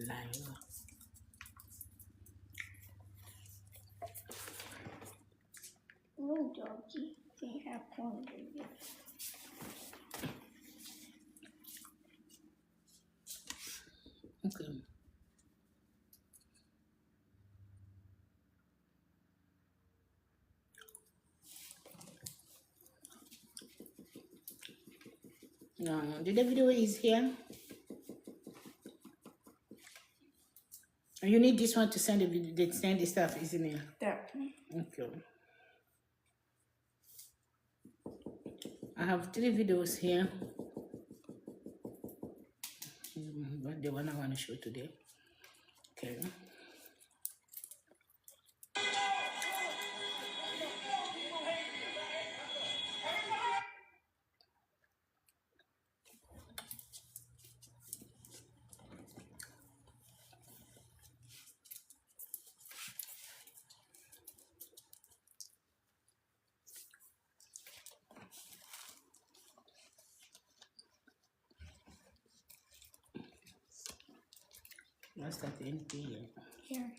live. No, Georgie. They have corn, baby. Okay. The video is here. You need this one to send the video, send the stuff, isn't it? That. Okay. I have 3 videos here. But the one I want to show today. Okay. That's that NP. Here.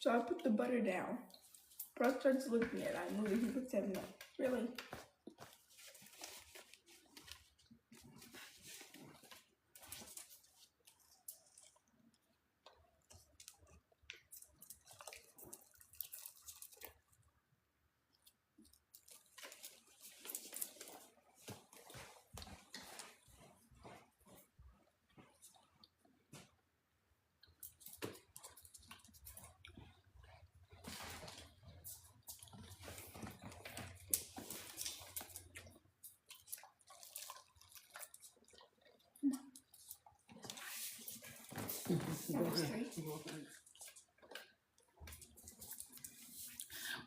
So I put the butter down. Bro starts looking at it. I move it. He looks at me like, really?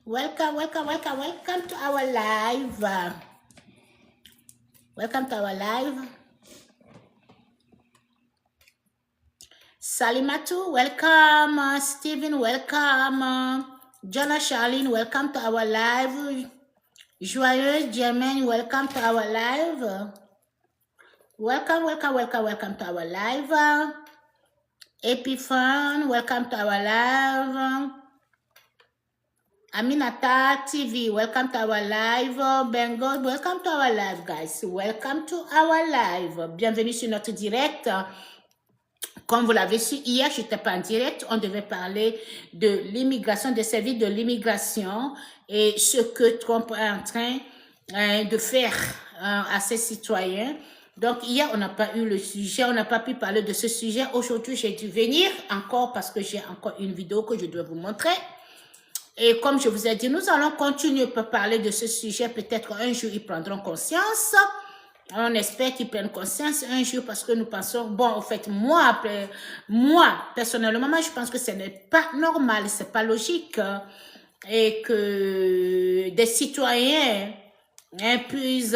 Welcome to our live. Welcome to our live. Salimatu, welcome. Stephen, welcome. Jonah Charlene, welcome to our live. Joyeuse Germaine, welcome to our live. Welcome to our live. Epifan, welcome to our live. Aminata TV, welcome to our live. Bengal, welcome to our live, guys. Welcome to our live. Bienvenue sur notre direct. Comme vous l'avez su, hier, je n'étais pas en direct. On devait parler de l'immigration, des services de l'immigration et ce que Trump est en train de faire à ses citoyens. Donc, hier, on n'a pas eu le sujet, on n'a pas pu parler de ce sujet. Aujourd'hui, j'ai dû venir encore parce que j'ai encore une vidéo que je dois vous montrer. Et comme je vous ai dit, nous allons continuer à parler de ce sujet. Peut-être un jour, ils prendront conscience. On espère qu'ils prennent conscience un jour parce que nous pensons, bon, en fait, moi, personnellement, moi, je pense que ce n'est pas normal, c'est pas logique et que des citoyens puissent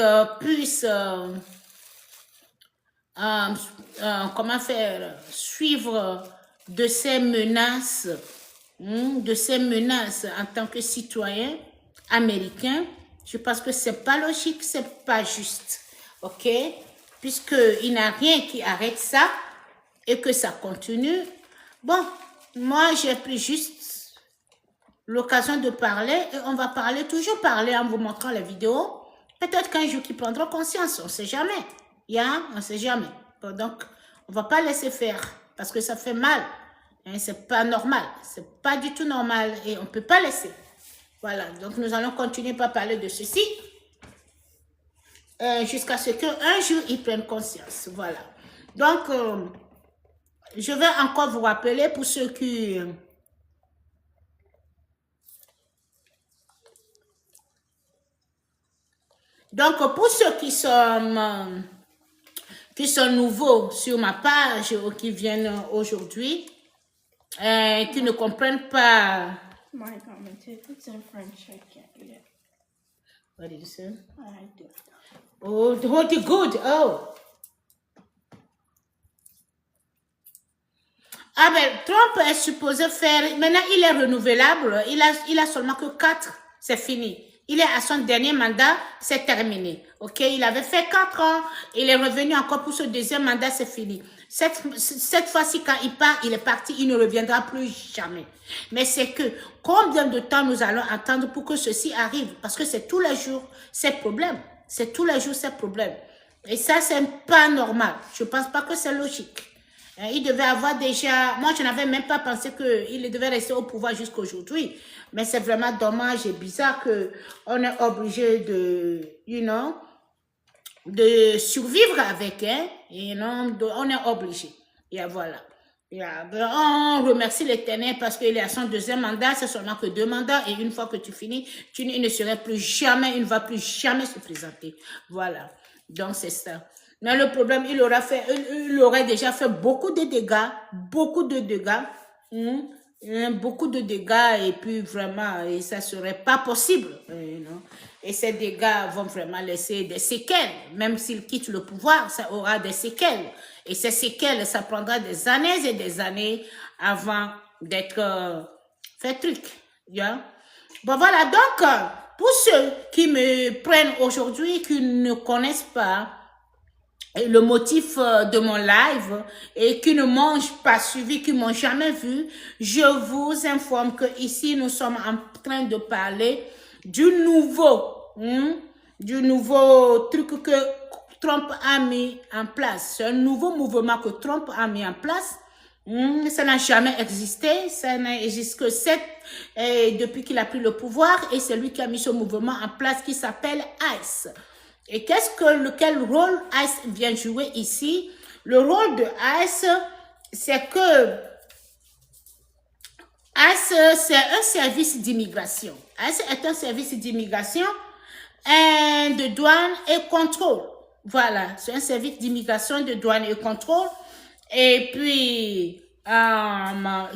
comment faire, suivre de ces menaces en tant que citoyen américain. Je pense que c'est pas logique, c'est pas juste. OK? Puisqu'il n'y a rien qui arrête ça et que ça continue. Bon, moi, j'ai pris juste l'occasion de parler et on va toujours parler en vous montrant la vidéo. Peut-être qu'un jour, ils prendront conscience, on ne sait jamais. On ne sait jamais. Bon, donc, on ne va pas laisser faire parce que ça fait mal. Hein, c'est pas normal. C'est pas du tout normal et on ne peut pas laisser. Voilà, donc nous allons continuer par parler de ceci. Jusqu'à ce qu'un jour, ils prennent conscience. Voilà. Donc, je vais encore vous rappeler pour ceux qui... Donc, pour ceux qui sont nouveaux sur ma page ou qui viennent aujourd'hui, qui ne comprennent pas... My commented, it's in French, I can't do that. What did you say? I do. Oh, good. Oh. Ah ben, Trump est supposé faire... Maintenant, il est renouvelable. Il a seulement que 4. C'est fini. Il est à son dernier mandat, c'est terminé. OK? Il avait fait 4 ans. Il est revenu encore pour ce deuxième mandat, c'est fini. Cette fois-ci, quand il part, il est parti. Il ne reviendra plus jamais. Mais c'est que combien de temps nous allons attendre pour que ceci arrive? Parce que c'est tous les jours ces problèmes. C'est tous les jours ces problèmes. Et ça, c'est pas normal. Je ne pense pas que c'est logique. Il devait avoir déjà... Moi, je n'avais même pas pensé qu'il devait rester au pouvoir jusqu'à aujourd'hui. Mais c'est vraiment dommage et bizarre qu'on est obligé de survivre avec. On est obligé. Et voilà. On remercie l'Éternel parce qu'il est à son deuxième mandat. C'est seulement que 2 mandats. Et une fois que tu finis, il ne serait plus jamais, il ne va plus jamais se présenter. Voilà. Donc, c'est ça. Mais le problème, il aurait déjà fait beaucoup de dégâts, beaucoup de dégâts, et puis vraiment, et ça serait pas possible, et ces dégâts vont vraiment laisser des séquelles, même s'il quitte le pouvoir, ça aura des séquelles, et ces séquelles, ça prendra des années et des années avant d'être fait truc, Bon voilà, donc, pour ceux qui me prennent aujourd'hui, qui ne connaissent pas le motif de mon live et qui ne m'ont pas suivi, qui m'ont jamais vu, je vous informe que ici nous sommes en train de parler du nouveau truc que Trump a mis en place. C'est un nouveau mouvement que Trump a mis en place. Ça n'a jamais existé, ça n'existe que depuis qu'il a pris le pouvoir, et c'est lui qui a mis ce mouvement en place qui s'appelle ICE. Et quel rôle ICE vient jouer ici? Le rôle de ICE, c'est que ICE, c'est un service d'immigration. ICE est un service d'immigration, de douane et contrôle. Voilà, c'est un service d'immigration, de douane et contrôle. Et puis,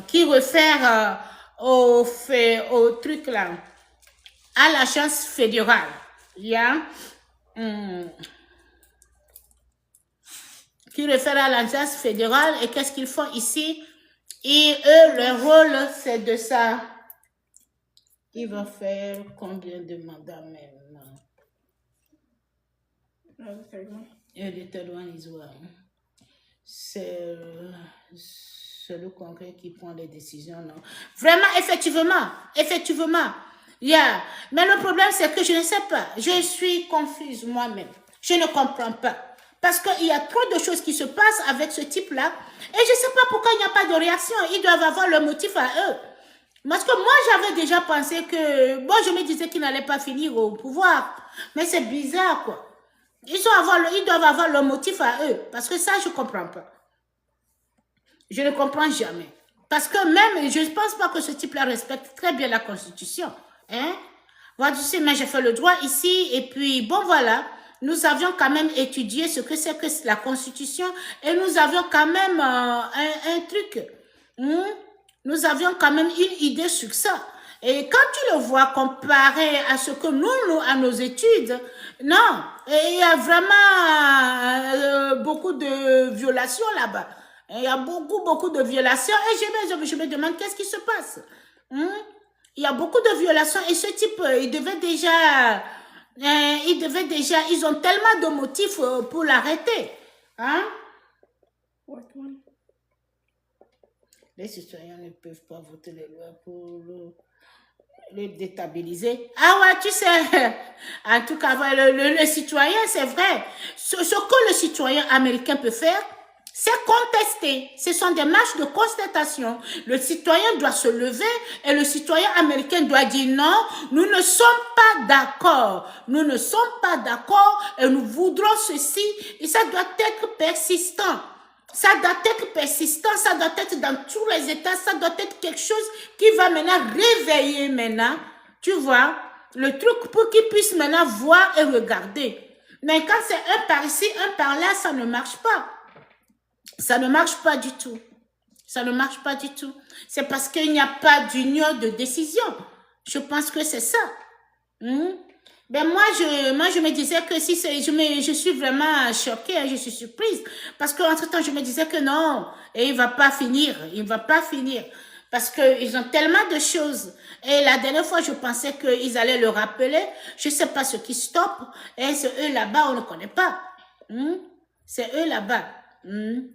qui réfère au truc là, à l'agence fédérale. Qui réfère à l'agence fédérale. Et qu'est-ce qu'ils font ici? Et eux, leur rôle, c'est de ça. Ils vont faire combien de mandats même? Et le third one is well. C'est le Congrès qui prend les décisions, non? Vraiment, effectivement. Mais le problème, c'est que je ne sais pas. Je suis confuse moi-même. Je ne comprends pas. Parce qu'il y a trop de choses qui se passent avec ce type-là. Et je ne sais pas pourquoi il n'y a pas de réaction. Ils doivent avoir leur motif à eux. Parce que moi, j'avais déjà pensé que... Bon, je me disais qu'ils n'allaient pas finir au pouvoir. Mais c'est bizarre, quoi. Ils doivent avoir leur motif à eux. Parce que ça, je ne comprends pas. Je ne comprends jamais. Parce que même, je ne pense pas que ce type-là respecte très bien la Constitution. Hein? Voilà, tu sais, mais j'ai fait le droit ici. Et puis, bon, voilà. Nous avions quand même étudié ce que c'est que la Constitution. Et nous avions quand même un truc. Nous avions quand même une idée sur ça. Et quand tu le vois comparé à ce que nous à nos études, non, il y a vraiment beaucoup de violations là-bas. Il y a beaucoup de violations et je me demande qu'est-ce qui se passe. Il y a beaucoup de violations et ce type, ils ont tellement de motifs pour l'arrêter. Hein? Les citoyens ne peuvent pas voter les lois pour le déstabiliser. Ah ouais, tu sais, en tout cas, le citoyen, c'est vrai. Ce que le citoyen américain peut faire, c'est contester. Ce sont des marches de constatation. Le citoyen doit se lever et le citoyen américain doit dire non, nous ne sommes pas d'accord. Nous ne sommes pas d'accord et nous voudrons ceci et ça doit être persistant. Ça doit être persistant, ça doit être dans tous les États, ça doit être quelque chose qui va maintenant réveiller maintenant, tu vois, le truc pour qu'ils puissent maintenant voir et regarder. Mais quand c'est un par ici, un par là, ça ne marche pas. Ça ne marche pas du tout. Ça ne marche pas du tout. C'est parce qu'il n'y a pas d'union de décision. Je pense que c'est ça. Ben moi, je me disais que si je suis vraiment choquée, hein, je suis surprise. Parce qu'entre-temps, je me disais que non, et il va pas finir. Parce qu'ils ont tellement de choses. Et la dernière fois, je pensais qu'ils allaient le rappeler. Je sais pas ce qui stoppe. Et c'est eux là-bas, on ne connaît pas. C'est eux là-bas.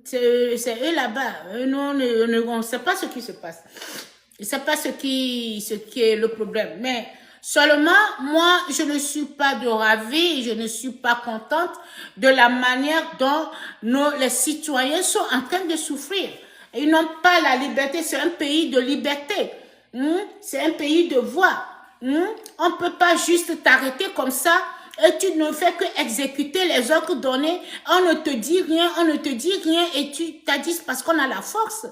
C'est eux là-bas. Nous, on ne sait pas ce qui se passe. On ne sait pas ce qui est le problème. Mais seulement, moi, je ne suis pas de ravie, je ne suis pas contente de la manière dont les citoyens sont en train de souffrir. Ils n'ont pas la liberté, c'est un pays de liberté. C'est un pays de voix. On ne peut pas juste t'arrêter comme ça et tu ne fais que exécuter les ordres donnés. On ne te dit rien et tu t'as dit parce qu'on a la force.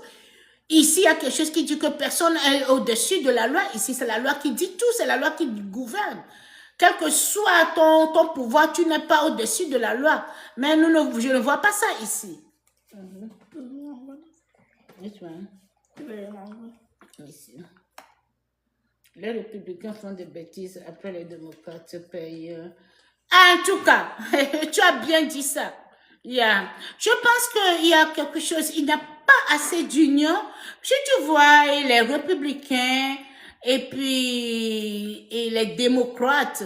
Ici, il y a quelque chose qui dit que personne est au-dessus de la loi. Ici, c'est la loi qui dit tout, c'est la loi qui gouverne. Quel que soit ton pouvoir, tu n'es pas au-dessus de la loi. Mais je ne vois pas ça ici. Ici. Les républicains font des bêtises, après les démocrates payent. En tout cas, tu as bien dit ça. Yeah. Je pense qu'il y a quelque chose, il n'y a pas assez d'union. Si tu vois les républicains et puis les démocrates,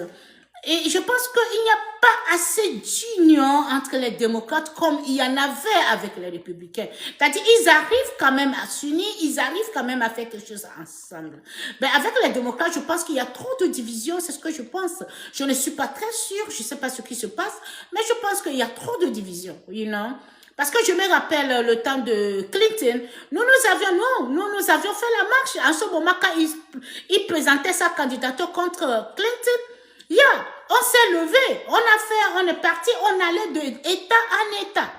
et je pense qu'il n'y a pas assez d'union entre les démocrates comme il y en avait avec les républicains. C'est-à-dire, ils arrivent quand même à s'unir, ils arrivent quand même à faire quelque chose ensemble. Mais avec les démocrates, je pense qu'il y a trop de divisions, c'est ce que je pense. Je ne suis pas très sûre, je ne sais pas ce qui se passe, mais je pense qu'il y a trop de divisions, you know? Parce que je me rappelle le temps de Clinton, nous avions fait la marche. En ce moment, quand il présentait sa candidature contre Clinton, on s'est levé, on est parti, on allait d'État en État.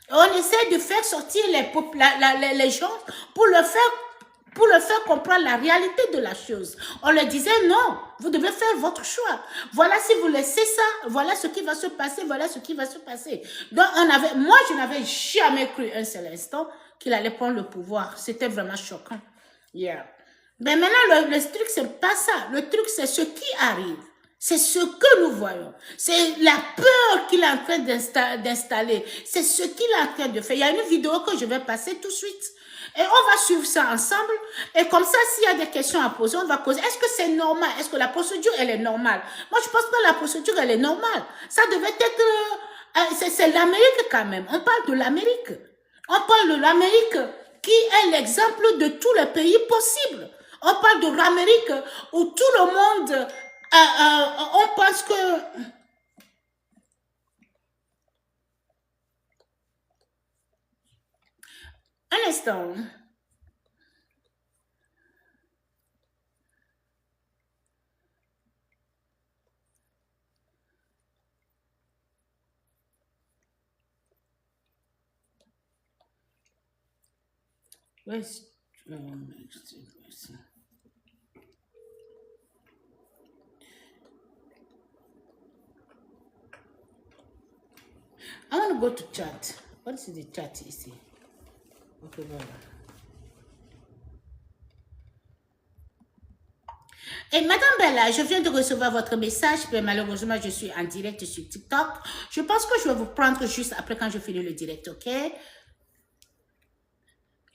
On essaie de faire sortir les gens pour leur faire comprendre la réalité de la chose. On leur disait non, vous devez faire votre choix. Voilà, si vous laissez ça, voilà ce qui va se passer, voilà ce qui va se passer. Donc moi je n'avais jamais cru un seul instant qu'il allait prendre le pouvoir. C'était vraiment choquant. Yeah. Mais maintenant le truc c'est pas ça. Le truc c'est ce qui arrive. C'est ce que nous voyons. C'est la peur qu'il est en train d'installer. C'est ce qu'il est en train de faire. Il y a une vidéo que je vais passer tout de suite. Et on va suivre ça ensemble. Et comme ça, s'il y a des questions à poser, on va poser. Est-ce que c'est normal? Est-ce que la procédure, elle est normale? Moi, je pense que la procédure, elle est normale. Ça devait être... c'est l'Amérique quand même. On parle de l'Amérique. On parle de l'Amérique qui est l'exemple de tous les pays possibles. On parle de l'Amérique où tout le monde... on pense que... Un instant. Where's, I want to go to chat. What is the chat ici? Ok, voilà. Et Madame Bella, je viens de recevoir votre message, mais malheureusement, je suis en direct sur TikTok. Je pense que je vais vous prendre juste après quand je finis le direct, ok?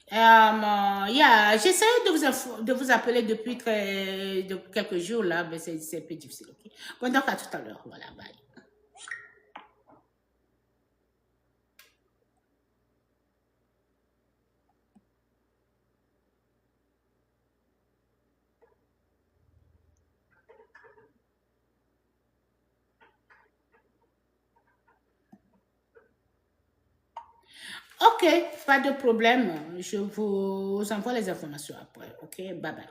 Yeah, j'essaie de vous appeler depuis quelques jours là, mais c'est un peu difficile, ok? Bon, donc à tout à l'heure, voilà, bye. Ok, pas de problème. Je vous envoie les informations après. Ok, bye bye.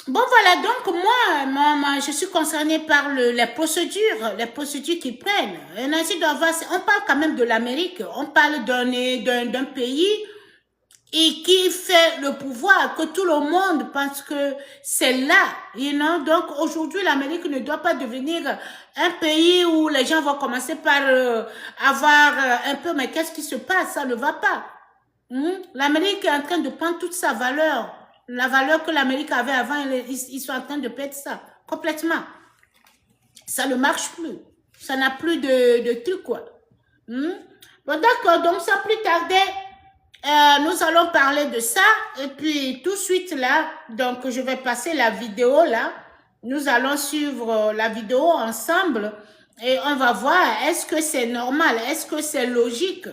Bon, voilà, donc moi, je suis concernée par les procédures qu'ils prennent. Et ainsi doit avoir, on parle quand même de l'Amérique, on parle d'un pays et qui fait le pouvoir, que tout le monde pense que c'est là, you know? Donc aujourd'hui, l'Amérique ne doit pas devenir un pays où les gens vont commencer par avoir un peu, mais qu'est-ce qui se passe? Ça ne va pas. L'Amérique est en train de prendre toute sa valeur. La valeur que l'Amérique avait avant, ils sont en train de perdre ça complètement. Ça ne marche plus. Ça n'a plus de truc, quoi. Bon, d'accord, donc sans plus tarder, nous allons parler de ça. Et puis, tout de suite, là, donc je vais passer la vidéo, là. Nous allons suivre la vidéo ensemble et on va voir, est-ce que c'est normal? Est-ce que c'est logique?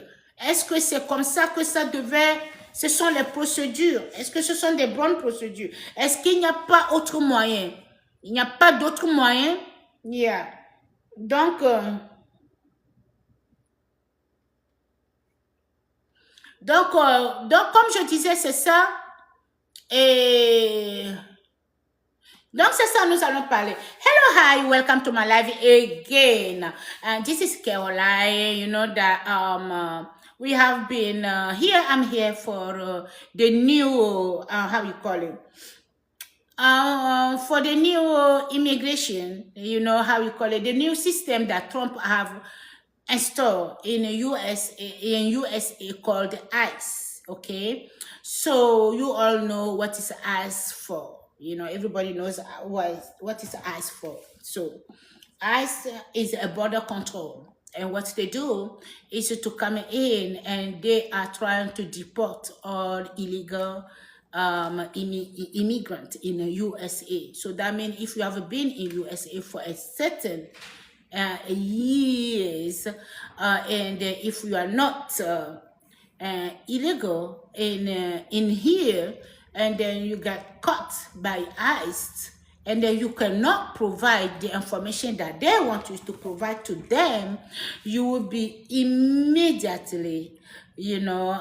Est-ce que c'est comme ça que ça devait... Ce sont les procédures. Est-ce que ce sont des bonnes procédures? Est-ce qu'il n'y a pas autre moyen? Il n'y a pas d'autre moyen? Yeah. Donc, comme je disais, c'est ça. Et donc, c'est ça, nous allons parler. Hello, hi, welcome to my live again. This is Caroline. You know that we have been here. I'm here for the new, how you call it? For the new immigration, you know how you call it, the new system that Trump have installed in the USA called ICE. Okay, so you all know what is ICE for. You know, everybody knows what is ICE for. So ICE is a border control. And what they do is to come in and they are trying to deport all illegal immigrant in the USA. So that means if you have been in USA for a certain years, and if you are not illegal in here, and then you get caught by ICE, and then you cannot provide the information that they want you to provide to them, you will be immediately, you know,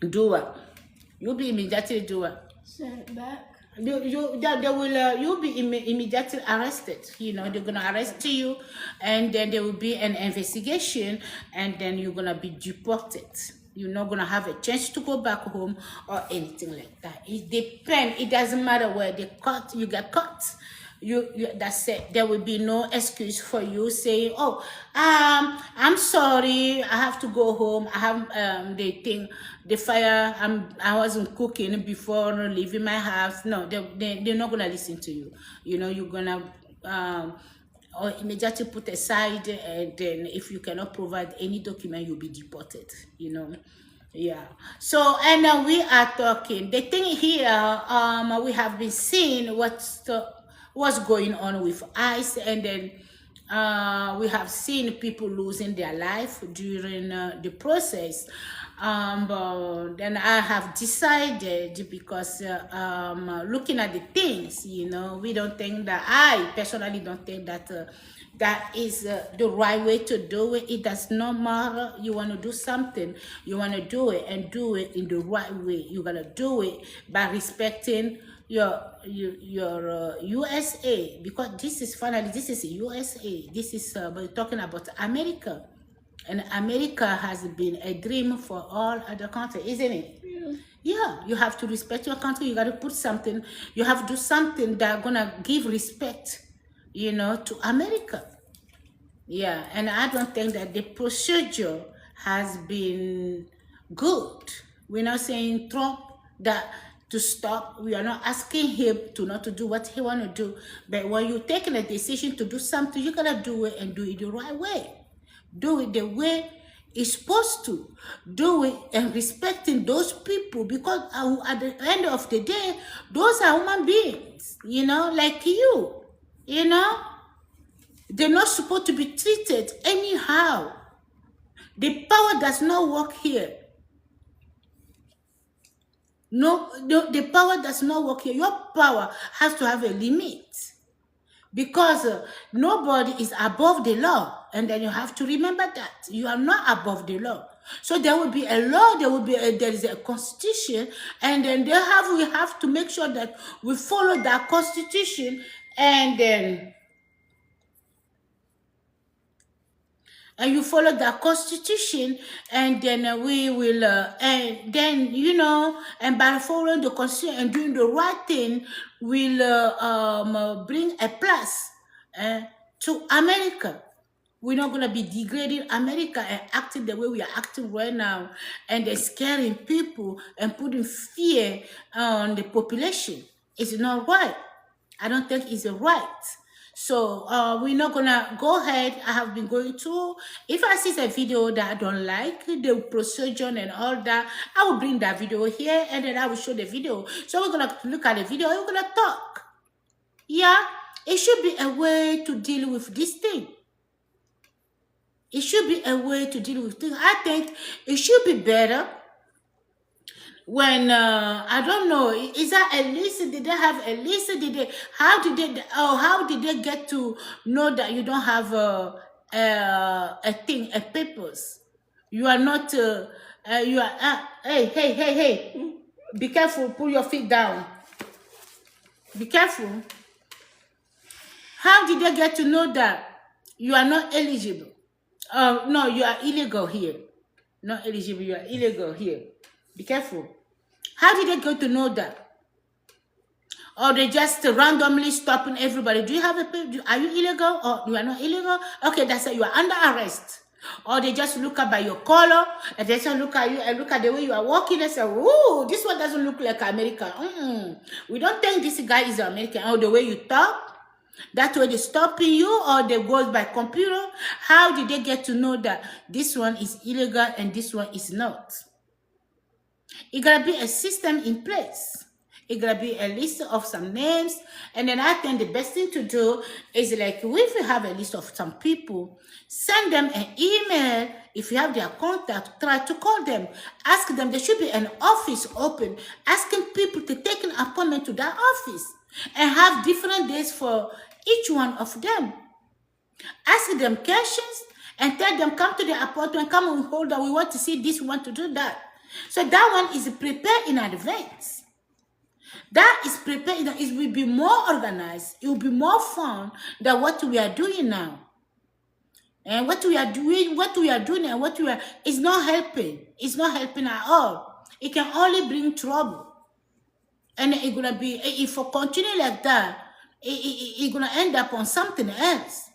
do it. You'll be immediately do it. Send it back. You'll be immediately arrested. You know, they're gonna arrest you, and then there will be an investigation, and then you're gonna be deported. You're not gonna have a chance to go back home or anything like that. It depends. It doesn't matter where you get caught. That's it. There will be no excuse for you saying, "Oh, I'm sorry, I have to go home. I have the fire. I wasn't cooking before leaving my house." No, they're not gonna listen to you. You know, you're gonna or immediately put aside, and then if you cannot provide any document, you'll be deported. You know. Yeah. So, and we are talking. The thing here, we have been seeing what's going on with ICE, and then We have seen people losing their life during the process. Then I have decided, because looking at the things, we don't think that, I personally don't think that that is the right way to do it. It does not matter. You want to do something, you want to do it, and do it in the right way. You're going to do it by respecting your USA, because this is finally, this is USA. This is we're talking about America, and America has been a dream for all other countries, isn't it? Yeah, you have to respect your country. You got to put something. You have to do something that gonna give respect, to America. Yeah, and I don't think that the procedure has been good. We're not saying Trump that to stop. We are not asking him to not to do what he want to do. But when you're taking a decision to do something, you gotta do it, and do it the right way. Do it the way it's supposed to. Do it and respecting those people, because at the end of the day, those are human beings, like you, They're not supposed to be treated anyhow. The power does not work here. No, the power does not work here. Your power has to have a limit, because nobody is above the law. And then you have to remember that you are not above the law. So there will be a law, there is a constitution, and then we have to make sure that we follow that constitution, and then you follow the constitution, and then we will and then and by following the constitution and doing the right thing, will bring a plus to America. We're not going to be degrading America and acting the way we are acting right now, and then scaring people and putting fear on the population. It's not right. I don't think it's right. So we're not gonna go ahead. I have been going through. If I see a video that I don't like, the procedure and all that, I will bring that video here, and then I will show the video. So we're gonna look at the video and we're gonna talk. Yeah, it should be a way to deal with this thing. It should be a way to deal with things. I think it should be better when I don't know, is that a list? Did they have a list? How did they get to know that you don't have a papers? You are not you are hey, be careful, pull your feet down, be careful. How did they get to know that you are not eligible? No, you are illegal here. Not eligible, you are illegal here. Be careful. How did they get to know that? Or they just randomly stopping everybody? Do you have a paper? Are you illegal or you are not illegal? Okay, that's it. You are under arrest. Or they just look up by your color, and they just look at you and look at the way you are walking and say, "Ooh, this one doesn't look like American. We don't think this guy is American." Or the way you talk. That way they stopping you, or they go by computer. How did they get to know that this one is illegal and this one is not? It gotta be a system in place. It gotta be a list of some names, and then I think the best thing to do is, like, if you have a list of some people, send them an email. If you have their contact, try to call them. Ask them. There should be an office open, asking people to take an appointment to that office, and have different days for each one of them. Ask them questions and tell them, come to the appointment, come and hold on, we want to see this, we want to do that. So that one is prepared in advance. That is prepared, it will be more organized, it will be more fun than what we are doing now. And what we are doing and what we are, is not helping. It's not helping at all. It can only bring trouble. And it's gonna be, if we continue like that, it's gonna end up on something else.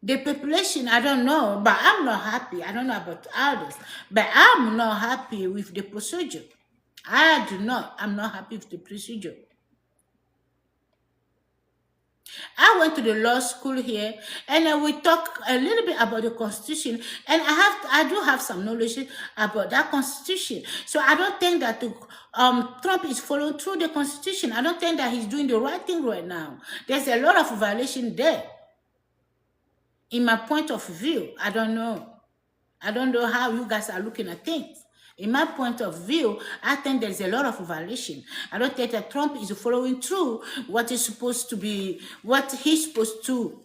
The population, I don't know, but I'm not happy. I don't know about others, but I'm not happy with the procedure. I'm not happy with the procedure. I went to the law school here, and we talk a little bit about the Constitution, and I do have some knowledge about that Constitution. So I don't think that Trump is following through the Constitution. I don't think that he's doing the right thing right now. There's a lot of violation there. In my point of view, I don't know. I don't know how you guys are looking at things. In my point of view, I think there's a lot of violation. I don't think that Trump is following through what is supposed to be, what he's supposed to.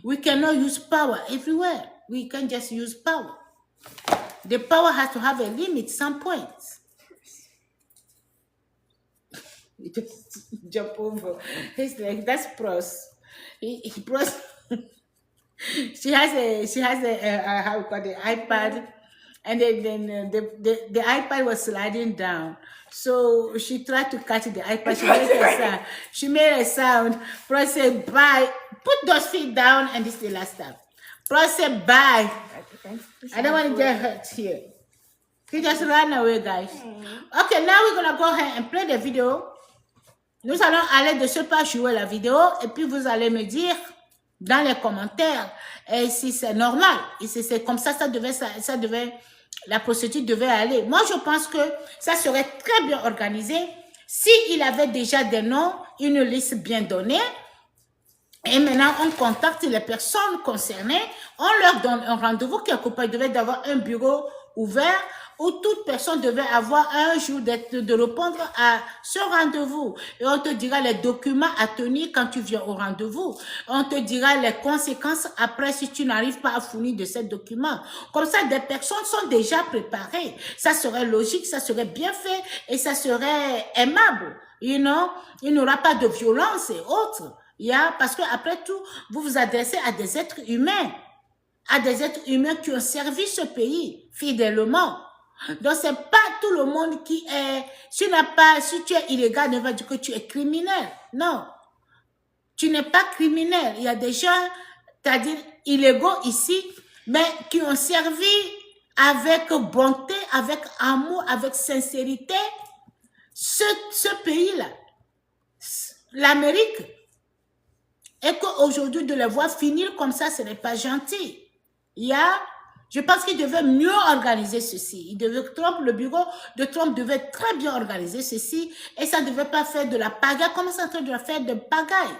We cannot use power everywhere. We can't just use power. The power has to have a limit, some points. You just jump over. He's like, that's pros. He pros. She has a how we call the iPad, and then the iPad was sliding down. So she tried to catch the iPad. She made a sound. She made a sound. Pro said, bye. Put those feet down, and this is the last time. Pro said, bye. I don't want to get hurt here. He just ran away, guys. Okay, now we're going to go ahead and play the video. Nous allons aller de ce pas jouer la vidéo, et puis vous allez me dire dans les commentaires si c'est normal. Et si c'est comme ça, ça devait, la procédure devait aller. Moi, je pense que ça serait très bien organisé s'il avait déjà des noms, une liste bien donnée. Et maintenant, on contacte les personnes concernées, on leur donne un rendez-vous quelque part. Il devait y avoir un bureau ouvert où toute personne devait avoir un jour de répondre à ce rendez-vous. Et on te dira les documents à tenir quand tu viens au rendez-vous. On te dira les conséquences après si tu n'arrives pas à fournir de ces documents. Comme ça, des personnes sont déjà préparées. Ça serait logique, ça serait bien fait et ça serait aimable. You know? Il n'y aura pas de violence et autres. Parce que après tout, vous vous adressez à des êtres humains. À des êtres humains qui ont servi ce pays fidèlement. Donc, c'est pas tout le monde qui est... Si tu es illégal, ne va dire que tu es criminel. Non. Tu n'es pas criminel. Il y a des gens, c'est-à-dire illégaux ici, mais qui ont servi avec bonté, avec amour, avec sincérité, ce pays-là, l'Amérique. Et qu'aujourd'hui, de les voir finir comme ça, ce n'est pas gentil. Je pense qu'il devait mieux organiser ceci. Le bureau de Trump devait très bien organiser ceci et ça ne devait pas faire de la pagaille. Comment ça en train de faire de pagaille?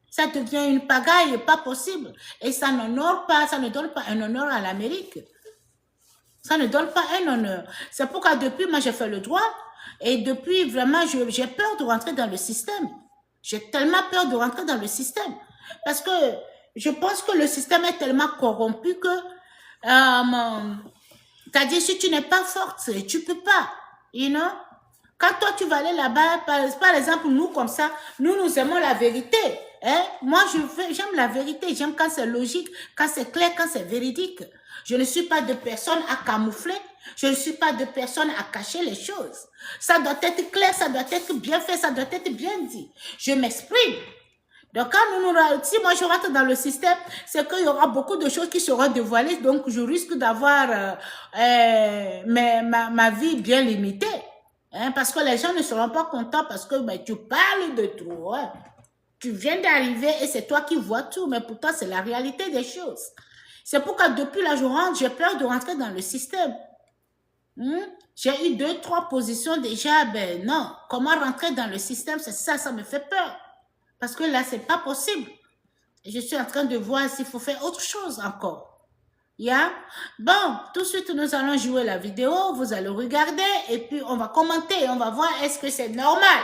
Ça devient une pagaille, pas possible. Et ça n'honore pas, ça ne donne pas un honneur à l'Amérique. Ça ne donne pas un honneur. C'est pourquoi depuis, moi, j'ai fait le droit et depuis, vraiment, j'ai peur de rentrer dans le système. J'ai tellement peur de rentrer dans le système parce que je pense que le système est tellement corrompu que c'est-à-dire, si tu n'es pas forte, tu peux pas, you know. Quand toi, tu vas aller là-bas, par exemple, nous, comme ça, nous aimons la vérité. Hein? Moi, j'aime la vérité. J'aime quand c'est logique, quand c'est clair, quand c'est véridique. Je ne suis pas de personne à camoufler. Je ne suis pas de personne à cacher les choses. Ça doit être clair, ça doit être bien fait, ça doit être bien dit. Je m'exprime. Donc, quand si moi je rentre dans le système, c'est qu'il y aura beaucoup de choses qui seront dévoilées. Donc, je risque d'avoir ma vie bien limitée. Hein, parce que les gens ne seront pas contents parce que tu parles de trop. Hein. Tu viens d'arriver et c'est toi qui vois tout. Mais pourtant, c'est la réalité des choses. C'est pourquoi depuis là, je rentre, j'ai peur de rentrer dans le système. J'ai eu 2-3 positions déjà. Ben non, comment rentrer dans le système, c'est ça, ça me fait peur. Parce que là, c'est pas possible. Et je suis en train de voir s'il faut faire autre chose encore. Bon, tout de suite, nous allons jouer la vidéo. Vous allez regarder et puis on va commenter. On va voir est-ce que c'est normal.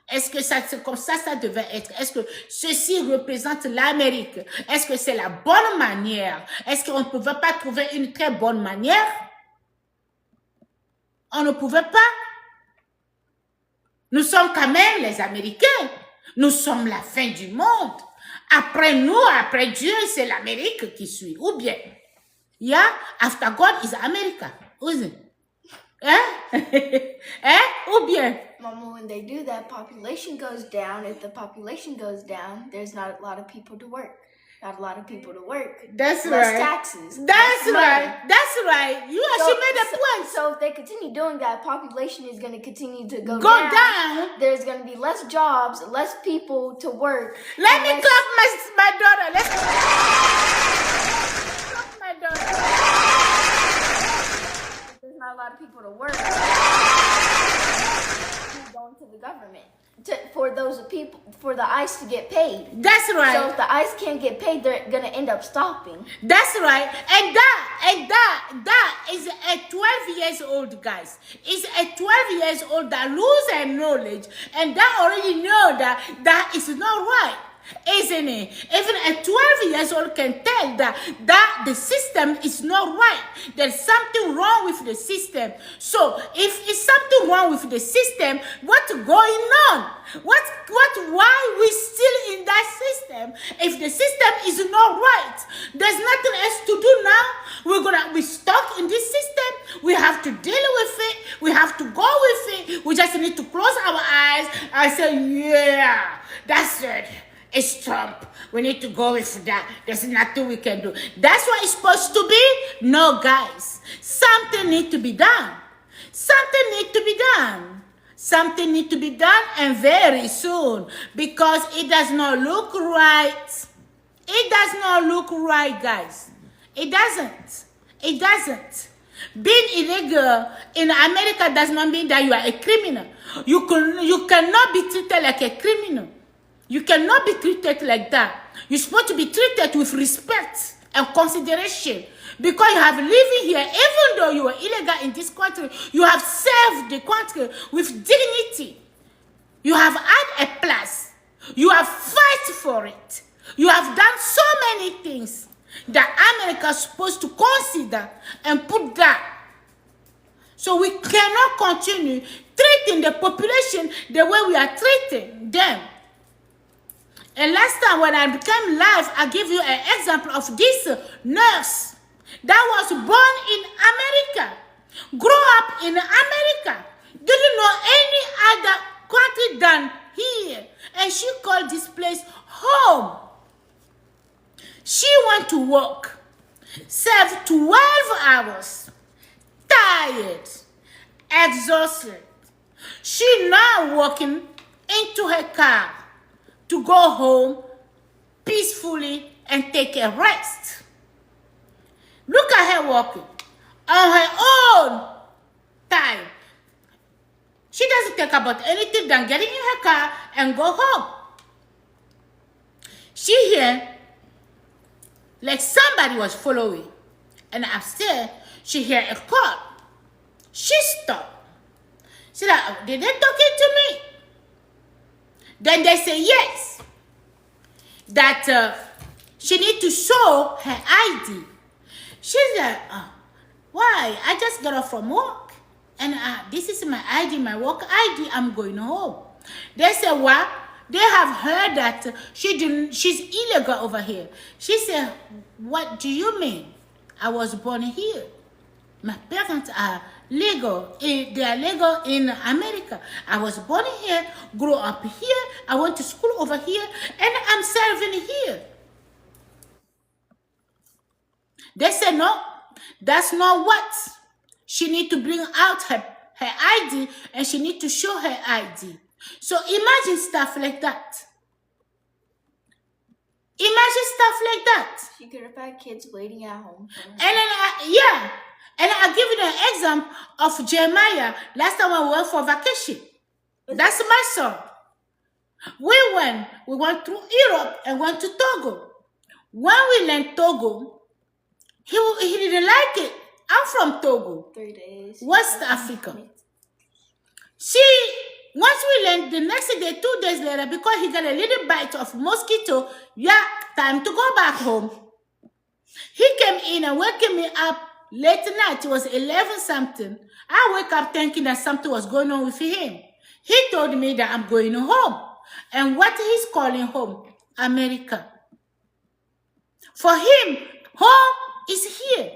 Est-ce que c'est comme ça devait être? Est-ce que ceci représente l'Amérique? Est-ce que c'est la bonne manière? Est-ce qu'on ne pouvait pas trouver une très bonne manière? On ne pouvait pas. Nous sommes quand même les Américains. Nous sommes la fin du monde. Après nous, après Dieu, c'est l'Amérique qui suit. Ou bien, after God is America. Ou bien. Mama, when they do that, population goes down. If the population goes down, there's not a lot of people to work. Not a lot of people to work. That's less right. taxes. That's right. That's right. She made a point. So if they continue doing that, population is going to continue to go down. There's going to be less jobs, less people to work. Let me clap my daughter. Let's clap my daughter. There's not a lot of people to work. Going to the government for those people. for the ice to get paid. That's right. So if the ice can't get paid, they're gonna end up stopping. That's right. And that is a 12 years old, guys. Is a 12 years old that lose her knowledge and that already know that is not right. Isn't it? Even a 12 years old can tell that the system is not right. There's something wrong with the system. So if it's something wrong with the system, what's going on? Why we still in that system? If the system is not right, there's nothing else to do now. We stuck in this system. We have to deal with it. We have to go with it. We just need to close our eyes and say, yeah, that's it. It's Trump. We need to go with that. There's nothing we can do. That's what it's supposed to be? No, guys. Something needs to be done. Something needs to be done. Something needs to be done and very soon because it does not look right. It does not look right, guys. It doesn't. It doesn't. Being illegal in America does not mean that you are a criminal. You cannot be treated like a criminal. You cannot be treated like that. You're supposed to be treated with respect and consideration because you have living here, even though you are illegal in this country, you have served the country with dignity. You have had a place. You have fight for it. You have done so many things that America is supposed to consider and put that. So we cannot continue treating the population the way we are treating them. And last time when I became live, I give you an example of this nurse that was born in America, grew up in America, didn't know any other country than here. And she called this place home. She went to work, served 12 hours, tired, exhausted. She now walking into her car to go home peacefully and take a rest. Look at her walking on her own time. She doesn't think about anything than getting in her car and go home. She hear like somebody was following. And upstairs, she hear a call. She stopped. She said, did they talking to me? Then they say yes, that she need to show her ID. She's like, why? I just got off from work. And this is my ID, my work ID. I'm going home. They say, what? They have heard that she's illegal over here. She said, what do you mean? I was born here. My parents are legal. They are legal in America. I was born here, grew up here. I went to school over here, and I'm serving here. They said, no, that's not what. She need to bring out her ID, and she need to show her ID. So imagine stuff like that. Imagine stuff like that. She could have had kids waiting at home. And then, yeah. And I'll give you an example of Jeremiah. Last time I went for vacation. That's my son. We went through Europe and went to Togo. When we left Togo, he didn't like it. I'm from Togo. 3 days. West Africa. Once we learned the next day, 2 days later, because he got a little bite of mosquito, yeah, time to go back home. He came in and woke me up late night. It was 11 something. I wake up thinking that something was going on with him. He told me that I'm going home. And what he's calling home? America. For him, home is here.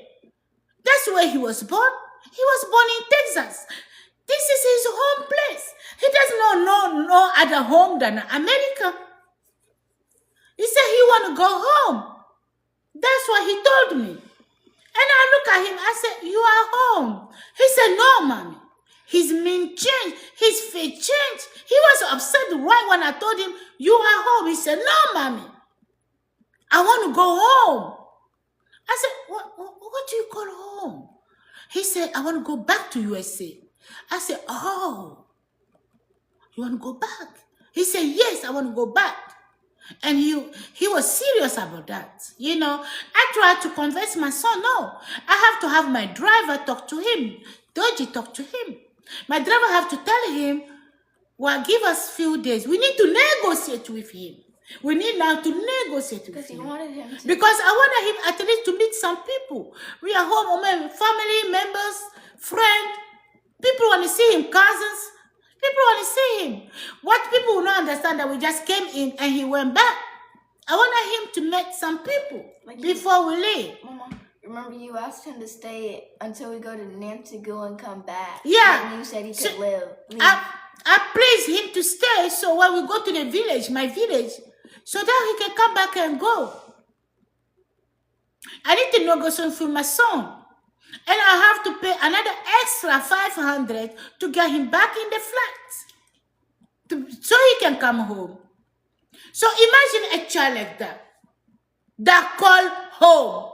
That's where he was born. He was born in Texas. This is his home place. He does not know no other home than America. He said he want to go home. That's what he told me. And I look at him, I said, you are home. He said, no, mommy. His mien changed. His face changed. He was upset right when I told him, you are home. He said, no, mommy. I want to go home. I said, what do you call home? He said, I want to go back to USA. I said, oh, you want to go back? He said, yes, I want to go back. And he was serious about that. You know, I tried to convince my son, no, I have to have my driver talk to him. Doji talk to him. My driver have to tell him, well, give us few days. We need to negotiate with him. We need now to negotiate with Because he him. wanted him to. Because I wanted him at least to meet some people. We are home, family members, friends. People want to see him, cousins. People want to see him. What people will not understand that we just came in and he went back. I wanted him to meet some people before we leave. Mama, remember you asked him to stay until we go to Nantigo and come back. Yeah. And you said he could leave. I pleased him to stay, so when we go to the village, my village, so that he can come back and go. I need to negotiate with my son. And I have to pay another extra 500 to get him back in the flat. So he can come home. So imagine a child like that called home,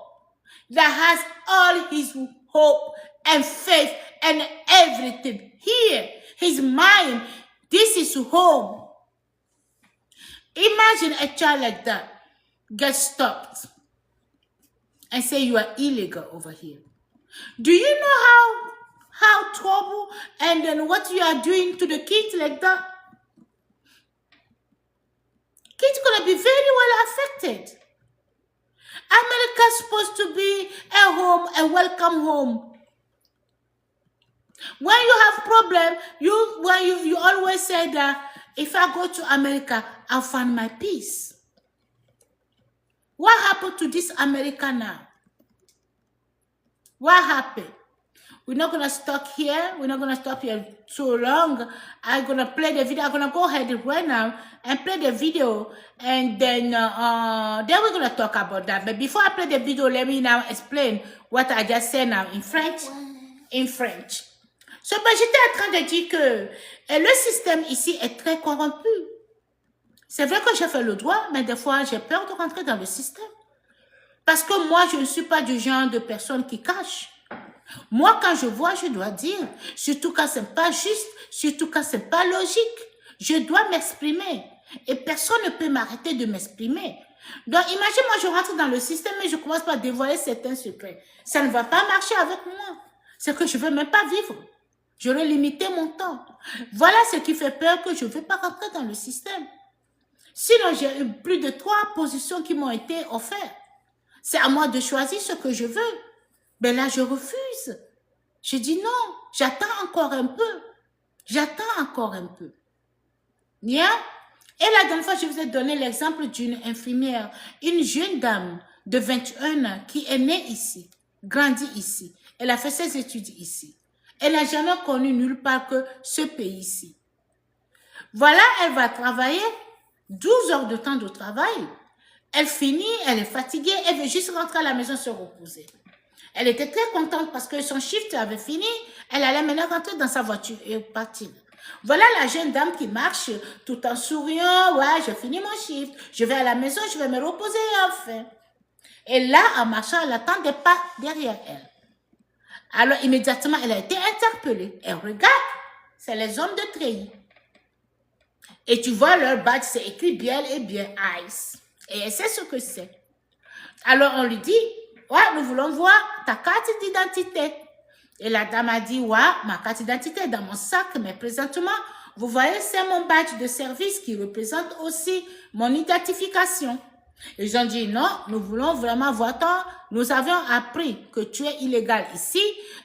that has all his hope and faith and everything. Here, his mind, this is home. Imagine a child like that get stopped and say you are illegal over here. Do you know how trouble and then what you are doing to the kids like that? Kids gonna be very well affected. America's supposed to be a home, a welcome home. When you have problem, you always say that if I go to America, I'll find my peace. What happened to this America now? What happened? We're not going to stop here. We're not going to stop here so long. I'm going to play the video. I'm going to go ahead right now and play the video. And then we're going to talk about that. But before I play the video, let me now explain what I just said now in French. In French. So, j'étais en train de dire que le système ici est très corrompu. C'est vrai que j'ai fait le droit, mais des fois, j'ai peur de rentrer dans le système. Parce que moi, je ne suis pas du genre de personne qui cache. Moi, quand je vois, je dois dire. Surtout quand ce n'est pas juste, surtout quand ce n'est pas logique. Je dois m'exprimer. Et personne ne peut m'arrêter de m'exprimer. Donc, imagine, moi, je rentre dans le système et je commence par dévoiler certains secrets. Ça ne va pas marcher avec moi. C'est que je ne veux même pas vivre. J'aurais limité mon temps. Voilà ce qui fait peur que je ne veux pas rentrer dans le système. Sinon, j'ai eu plus de 3 positions qui m'ont été offertes. C'est à moi de choisir ce que je veux. Mais là, je refuse. Je dis non, j'attends encore un peu. J'attends encore un peu. Bien? Et la dernière fois, je vous ai donné l'exemple d'une infirmière, une jeune dame de 21 ans qui est née ici, grandie ici. Elle a fait ses études ici. Elle n'a jamais connu nulle part que ce pays-ci. Voilà, elle va travailler 12 heures de temps de travail. Elle finit, elle est fatiguée, elle veut juste rentrer à la maison se reposer. Elle était très contente parce que son shift avait fini. Elle allait maintenant rentrer dans sa voiture et partir. Voilà la jeune dame qui marche tout en souriant. Ouais, j'ai fini mon shift. Je vais à la maison, je vais me reposer enfin. Et là, en marchant, elle attend des pas derrière elle. Alors, immédiatement, elle a été interpellée. Elle regarde, c'est les hommes de treillis. Et tu vois, leur badge, c'est écrit bien et bien ICE. Et elle sait ce que c'est. Alors, on lui dit, ouais, nous voulons voir ta carte d'identité. Et la dame a dit, ouais, ma carte d'identité est dans mon sac, mais présentement, vous voyez, c'est mon badge de service qui représente aussi mon identification. Ils ont dit, non, nous voulons vraiment voir ton... Nous avions appris que tu es illégal ici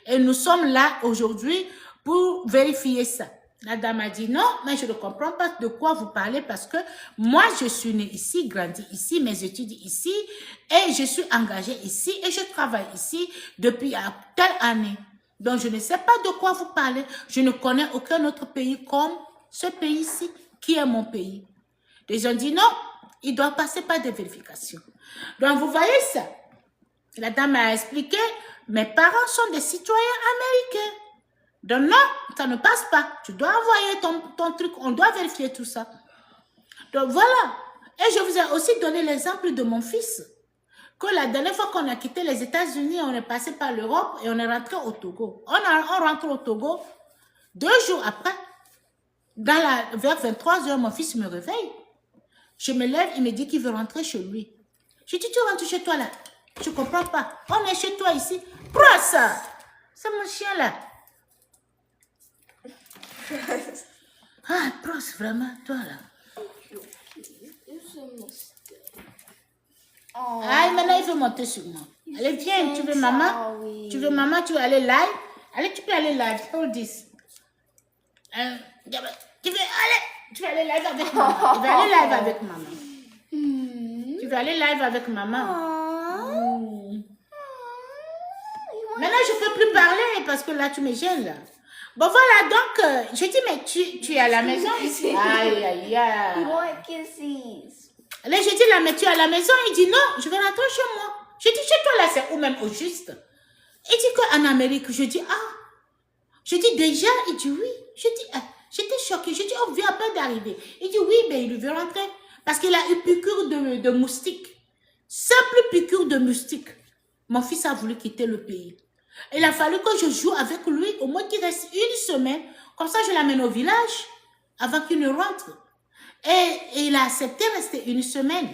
et nous sommes là aujourd'hui pour vérifier ça. La dame a dit, non, mais je ne comprends pas de quoi vous parlez parce que moi, je suis née ici, grandi ici, mes études ici et je suis engagée ici et je travaille ici depuis telle année. Donc, je ne sais pas de quoi vous parlez. Je ne connais aucun autre pays comme ce pays-ci qui est mon pays. Ils ont dit, non, il doit passer par des vérifications. Donc, vous voyez ça. La dame a expliqué, mes parents sont des citoyens américains. Donc non, ça ne passe pas. Tu dois envoyer ton truc, on doit vérifier tout ça. Donc voilà. Et je vous ai aussi donné l'exemple de mon fils. Que la dernière fois qu'on a quitté les États-Unis, on est passé par l'Europe et on est rentré au Togo. On rentre au Togo 2 jours après. Vers 23h, mon fils me réveille. Je me lève, il me dit qu'il veut rentrer chez lui. Je dis, tu rentres chez toi là. Je ne comprends pas. On est chez toi ici. Prends ça. C'est mon chien là. Ah, prends vraiment, toi là. Ah, maintenant il veut monter sur moi. Allez, viens, tu veux maman? Tu veux maman, tu veux aller live? Allez, tu peux aller live. Hold this. Tu veux aller live avec maman. Tu veux aller live avec maman. Tu veux aller live avec maman. Maintenant, je ne peux plus parler parce que là, tu me gênes là. Bon, voilà, donc, je dis, mais tu es à la maison? Aïe, aïe, aïe. Là, je dis, là, mais tu es à la maison? Il dit, non, je vais rentrer chez moi. Je dis, chez toi, là, c'est où même au juste? Il dit qu'en Amérique, je dis, ah. Je dis, déjà? Il dit, oui. Je dis, ah. J'étais choquée. Je dis, on vient à peine d'arriver. Il dit, oui, mais il veut rentrer. Parce qu'il a une piqûre de moustique. Simple piqûre de moustique. Mon fils a voulu quitter le pays. Il a fallu que je joue avec lui, au moins qu'il reste une semaine. Comme ça, je l'amène au village avant qu'il ne rentre. Et il a accepté de rester une semaine.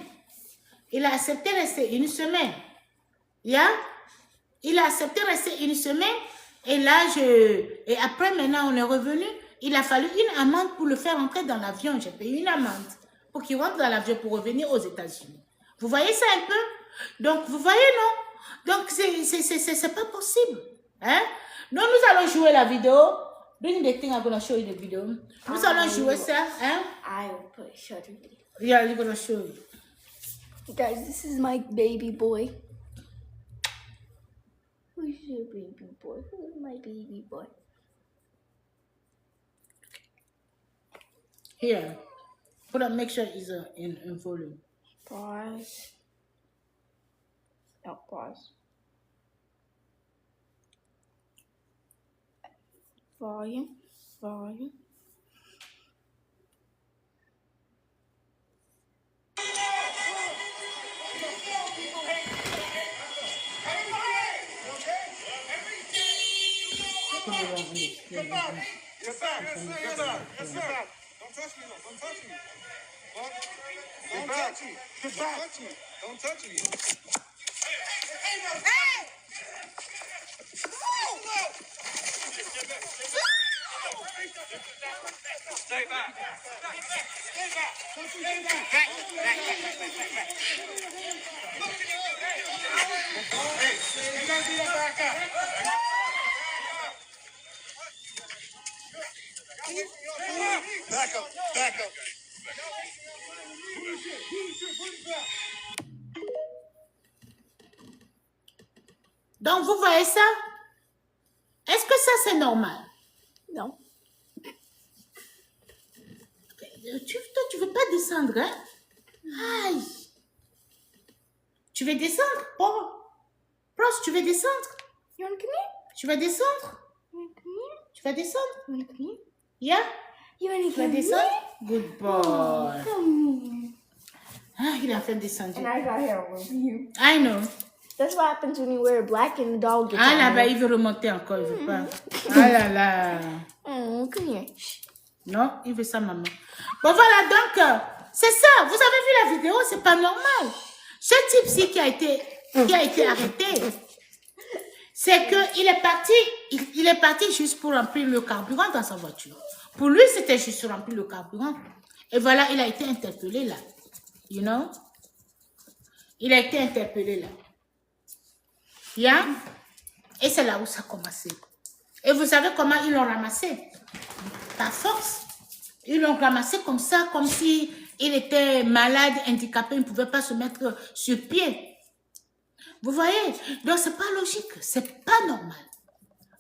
Il a accepté de rester une semaine. Yeah? Il a accepté de rester une semaine. Et là, et après, maintenant, on est revenu. Il a fallu une amende pour le faire entrer dans l'avion. J'ai payé une amende pour qu'il rentre dans l'avion pour revenir aux États-Unis. Vous voyez ça un peu? Donc, vous voyez, non? Donc, c'est pas possible. Hein? Donc, nous allons jouer la vidéo. Bring the thing, I'm going to show you the video. Nous allons jouer ça. Hein? I will show the video. Yeah, I'm going to show you. Guys, this is my baby boy. Who's your baby boy? Who's my baby boy? Here. Put up, make sure it's in volume. Pause. No, pause. Volume. Volume. Get back! Yes, sir. Yes, sir. Yes, sir. Don't touch me, though. Don't touch me. What? Don't touch me. Get back. Don't touch me. Stay back. Stay back. Hey, you gotta do that back up. Back up, back up. Donc, vous voyez ça? Est-ce que ça, c'est normal? No. Toi, tu veux pas descendre, hein? Aïe! Tu veux descendre? Oh! Prost, tu veux descendre? You wanna come here? Tu vas descendre? You wanna come here? Tu vas descendre? You wanna come here? Yeah? You wanna Tu vas come descendre? here? Good boy. Come here. Ah, il a fait descendre. And I got hair over you. I know. That's what happens when you wear black and the dog gets Ah on là-bas, you. il veut remonter encore, il veut pas. Ah là là. Oh, come here. Non, il veut ça, maman. Bon, voilà, donc, c'est ça. Vous avez vu la vidéo, c'est pas normal. Ce type-ci qui a été arrêté, c'est qu'il est parti, il est parti juste pour remplir le carburant dans sa voiture. Pour lui, c'était juste remplir le carburant. Et voilà, il a été interpellé là. You know? Il a été interpellé là. Yeah? Et c'est là où ça a commencé. Et vous savez comment ils l'ont ramassé? Par force. Ils l'ont ramassé comme ça, comme si il était malade, handicapé, il ne pouvait pas se mettre sur pied. Vous voyez? Donc, c'est pas logique, c'est pas normal.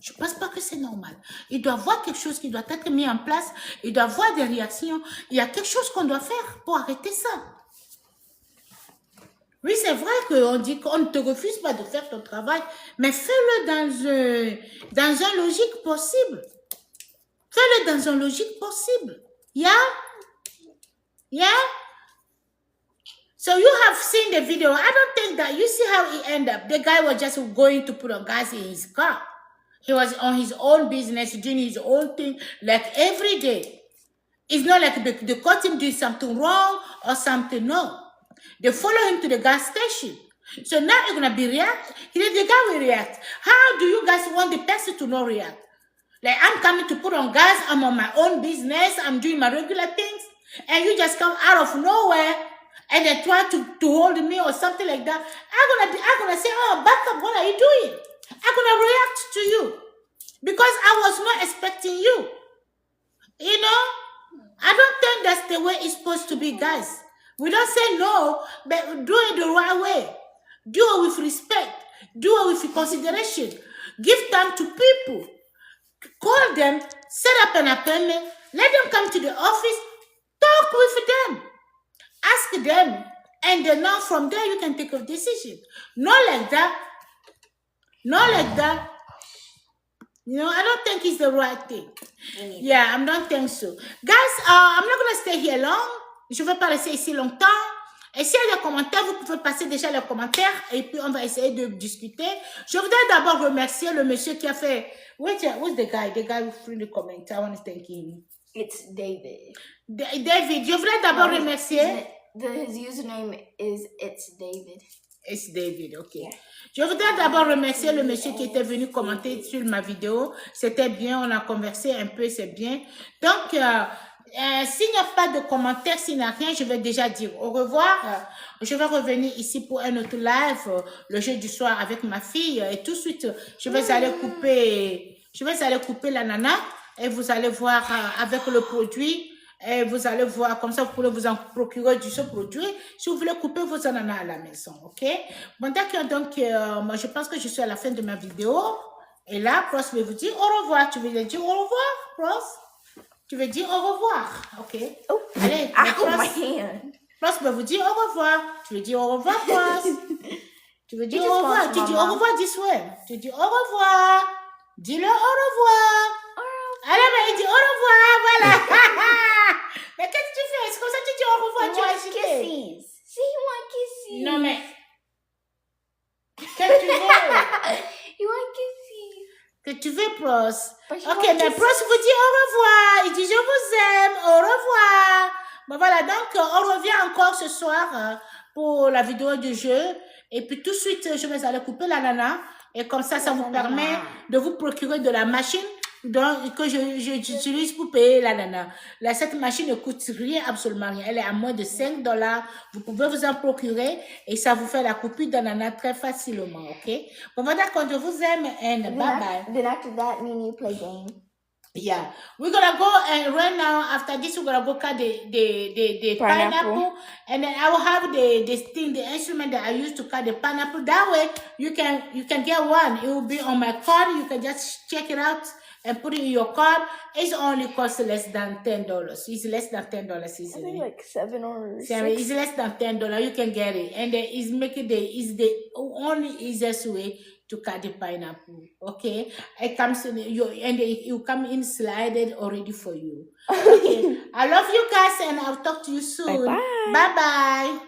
Je ne pense pas que c'est normal. Il doit y avoir quelque chose qui doit être mis en place, il doit y avoir des réactions. Il y a quelque chose qu'on doit faire pour arrêter ça. Oui, c'est vrai qu'on dit qu'on ne te refuse pas de faire ton travail, mais fais-le dans un logique possible. Fais-le dans un logique possible. Yeah? Yeah? So you have seen the video. I don't think that you see how he ended up. The guy was just going to put on gas in his car. He was on his own business, doing his own thing, like every day. It's not like they caught him doing something wrong or something. No. They follow him to the gas station. So now you're going to be react. The guy will react. How do you guys want the person to not react? Like, I'm coming to put on gas. I'm on my own business. I'm doing my regular things. And you just come out of nowhere and then try to hold me or something like that. I'm gonna say, oh, back up. What are you doing? I'm going to react to you because I was not expecting you. You know, I don't think that's the way it's supposed to be, guys. We don't say no, but do it the right way. Do it with respect. Do it with consideration. Give time to people. Call them, set up an appointment, let them come to the office, talk with them, ask them, and then now from there you can take a decision. Not like that. Not like that. You know, I don't think it's the right thing. Yeah, I don't think so. Guys, I'm not going to stay here long. Je ne vais pas rester ici longtemps. Et s'il y a des commentaires, vous pouvez passer déjà les commentaires et puis on va essayer de discuter. Je voudrais d'abord remercier le monsieur qui a fait... Who's the guy? The guy who threw the comment. I want to thank him. It's David. David, je voudrais d'abord remercier... His username is It's David. It's David, ok. Yeah. Je voudrais d'abord remercier le monsieur qui était venu commenter sur ma vidéo. C'était bien, on a conversé un peu, c'est bien. Donc, s'il n'y a pas de commentaires, s'il n'y a rien, je vais déjà dire au revoir. Je vais revenir ici pour un autre live, le jeudi soir avec ma fille. Et tout de suite, je vais aller couper l'ananas et vous allez voir avec le produit. Et vous allez voir, comme ça, vous pourrez vous en procurer de ce produit si vous voulez couper vos ananas à la maison, ok? Bon, d'accord, donc, moi, je pense que je suis à la fin de ma vidéo. Et là, Pros va vous dire au revoir. Tu veux dire au revoir, Pros? Tu veux dire au revoir, ok? Oh, allez, Pros va vous dire au revoir. Tu veux dire au revoir, Pros? Tu veux dire au revoir? Tu dis au revoir this way. Tu dis au revoir. Dis-le au revoir. Allez, mais il dit au revoir, voilà. Mais qu'est-ce que tu fais? C'est comme ça que tu dis au revoir, tu as agité. Kisses. See, you want kisses. Non, mais... Qu'est-ce que tu veux? You want kisses. Que tu veux, Pros? Ok, mais Pros vous dit au revoir. Il dit je vous aime, au revoir. Bon, voilà, donc on revient encore ce soir pour la vidéo du jeu. Et puis tout de suite, je vais aller couper l'ananas. Et comme ça, ça vous permet de vous procurer de la machine que j'utilise pour payer l'ananas. Là, cette machine ne coûte rien, absolument rien. Elle est à moins de $5. Vous pouvez vous en procurer et ça vous fait la coupure d'ananas très facilement, ok? Bon, voilà, quand je vous aime, and bye-bye. Then after that, me and you play game. Yeah, we're gonna go and right now after this we're gonna go cut the pineapple, and then I will have the instrument that I used to cut the pineapple. That way you can get one. It will be on my card. You can just check it out and put it in your card. It's only cost less than $10. It's less than $10, isn't it? Like 7 or 6. It's less than $10. You can get it, and it's making the only easiest way to cut the pineapple, okay? It comes in you come in slided already for you. Okay. I love you guys and I'll talk to you soon. Bye-bye. Bye-bye.